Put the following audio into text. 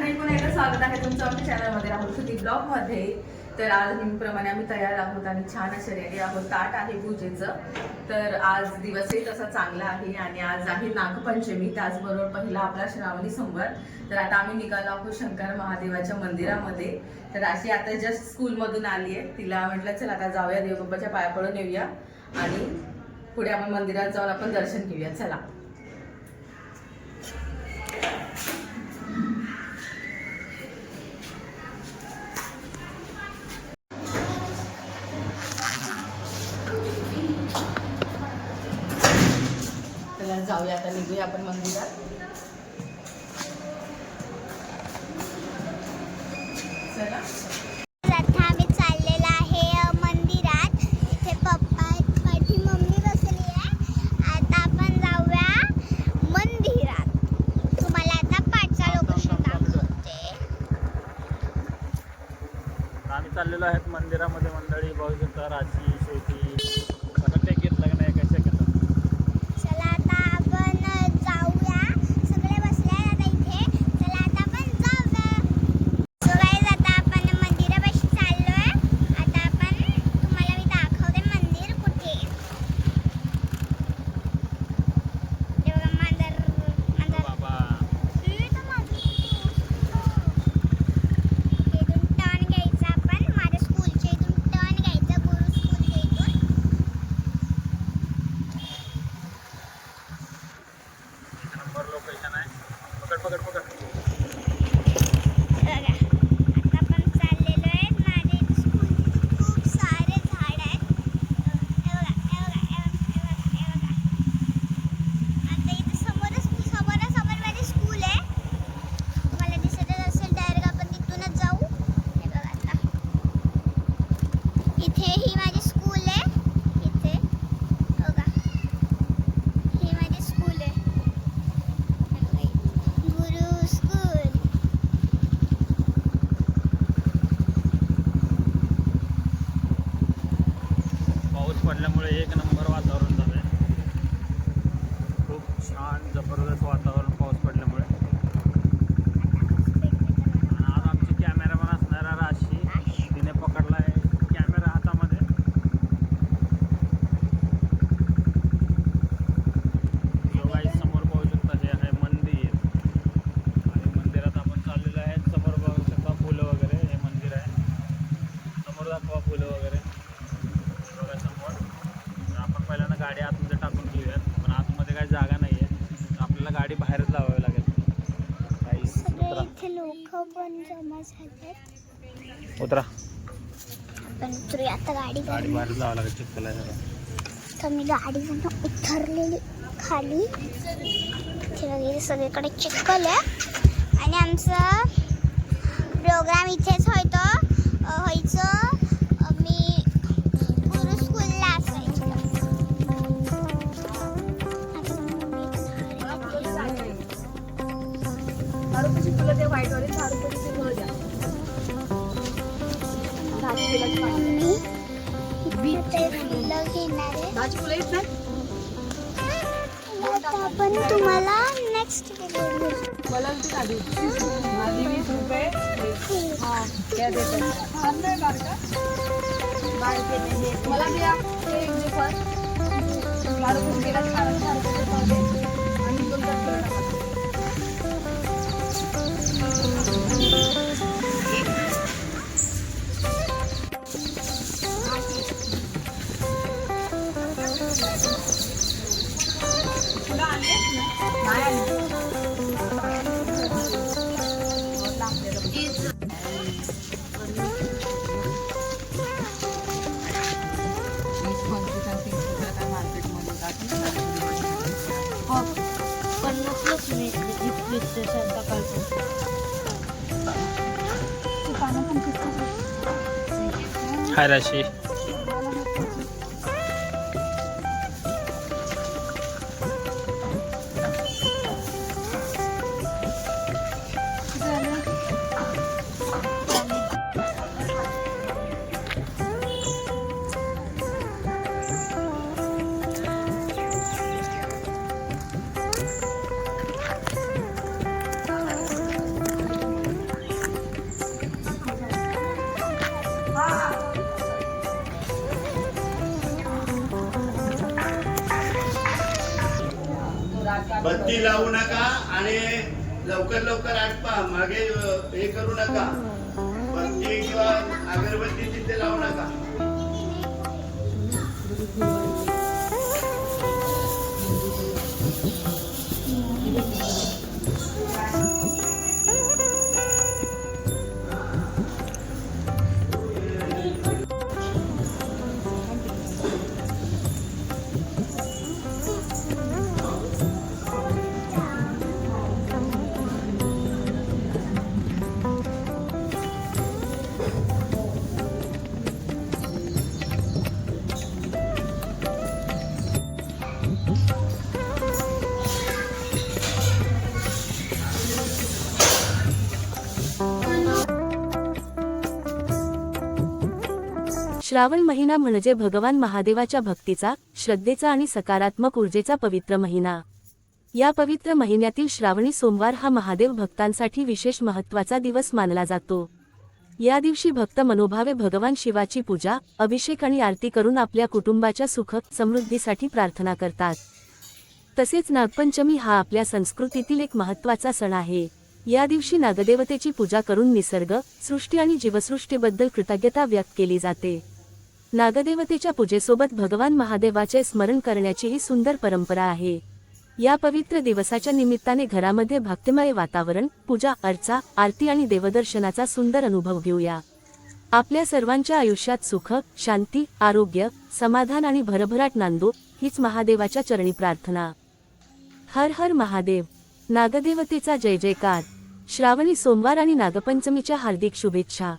नाही पुन्हा एकदा स्वागत आहे तुमचं आमच्या चॅनलमध्ये राहुल सुधी ब्लॉगमध्ये. तर आज नेहमीप्रमाणे आम्ही तयार आहोत आणि छान असे रेडी आहोत. ताट आहे पूजेचं. तर आज दिवसही तसा चांगला आहे आणि आज आहे नागपंचमी, त्याचबरोबर पहिला आपला श्रावणी सोमवार. तर आता आम्ही निघालो आहोत शंकर महादेवाच्या मंदिरामध्ये. तर अशी आता जस्ट स्कूलमधून आली आहे, तिला म्हटलं चल आता जाऊया देवबाप्पाच्या पाया पडून येऊया आणि पुढे आपण मंदिरात जाऊन आपण दर्शन घेऊया. चला. जाऊया आता, निघूया आपण मंदिरात. चला. आता आम्ही चाललेला आहे मंदिरात. इथे पप्पा आहेत, माझी मम्मी बसली आहे. आता आपण जाऊया मंदिरात. तुम्हाला आता पाठचा लोकेशन दाखवते. आम्ही चाललेलो आहेत मंदिरामध्ये. मंडळी बघू शकता, राशी शेवटी पडल्यामुळे एक नंबर वातावरण झालं आहे. खूप छान जबरदस्त वातावरण पाऊस पडल्यामुळे. आणि आज आमची कॅमेरामॅन असणारा राशी, तिने पकडला आहे कॅमेरा हातामध्ये. योगाई समोर पाहू शकता, हे आहे मंदिर आणि मंदिरात आपण चाललेलो आहे. समोर बघू शकता फुलं वगैरे, हे मंदिर आहे. समोर दाखवा फुलं वगैरे समोर. आपण पहिल्यांदा गाडी आतमध्ये टाकून घेऊयात, पण आतमध्ये काही जागा नाही आहे, आपल्याला गाडी बाहेरच लावावी लागेल. लोक पण जमा झालेत. उतरा. आपण उतरूया आता. गाडी बाहेर लावावं लागेल. चिखल आहे जरा. तर मी गाडीवरून उतरलेली खाली. वगैरे सगळीकडे चिखल आहे आणि आमचा प्रोग्राम इथेच व्हायचं. मी गुरु स्कूलला असायची. रुपयाची फुलं ते व्हाईटवाले 4 रुपयाची फुलं द्या. आपण तुम्हाला नेक्स्ट मला आधी 20 रुपये. हां त्या देतात. मला द्या ते एक दिवस 4 रुपये गेला. 4 रुपये आणि 2 रुपये. हाय राशी. बत्ती लावू नका आणि लवकर लवकर आटपा. मागे हे करू नका. बत्ती किंवा अगरबत्ती तिथे लावू नका. श्रावण महिना म्हणजे भगवान महादेवाच्या भक्तीचा, श्रद्धेचा आणि सकारात्मक ऊर्जेचा पवित्र महिना. या पवित्र महिन्यातील श्रावणी सोमवार हा महादेव भक्तांसाठी विशेष महत्त्वाचा दिवस मानला जातो. या दिवशी भक्त मनोभावे भगवान शिवाची पूजा, अभिषेक आणि आरती करून आपल्या कुटुंबाच्या सुख समृद्धीसाठी प्रार्थना करतात. तसेच नागपंचमी हा आपल्या संस्कृतीतील एक महत्त्वाचा सण आहे. या दिवशी नागदेवतेची पूजा करून निसर्ग, सृष्टी आणि जीवसृष्टीबद्दल कृतज्ञता व्यक्त केली जाते. नागदेवतेच्या पूजेसोबत भगवान महादेवाचे स्मरण करण्याची ही सुंदर परंपरा आहे. या पवित्र दिवसाच्या निमित्ताने घरामध्ये भक्तिमय वातावरण, पूजा अर्चा, आरती आणि देवदर्शनाचा सुंदर अनुभव घेऊया. आपल्या सर्वांच्या आयुष्यात सुख, शांती, आरोग्य, समाधान आणि भरभराट नांदो हीच महादेवाच्या चरणी प्रार्थना. हर हर महादेव. नागदेवतेचा जय जयकार. श्रावणी सोमवार आणि नागपंचमीच्या हार्दिक शुभेच्छा.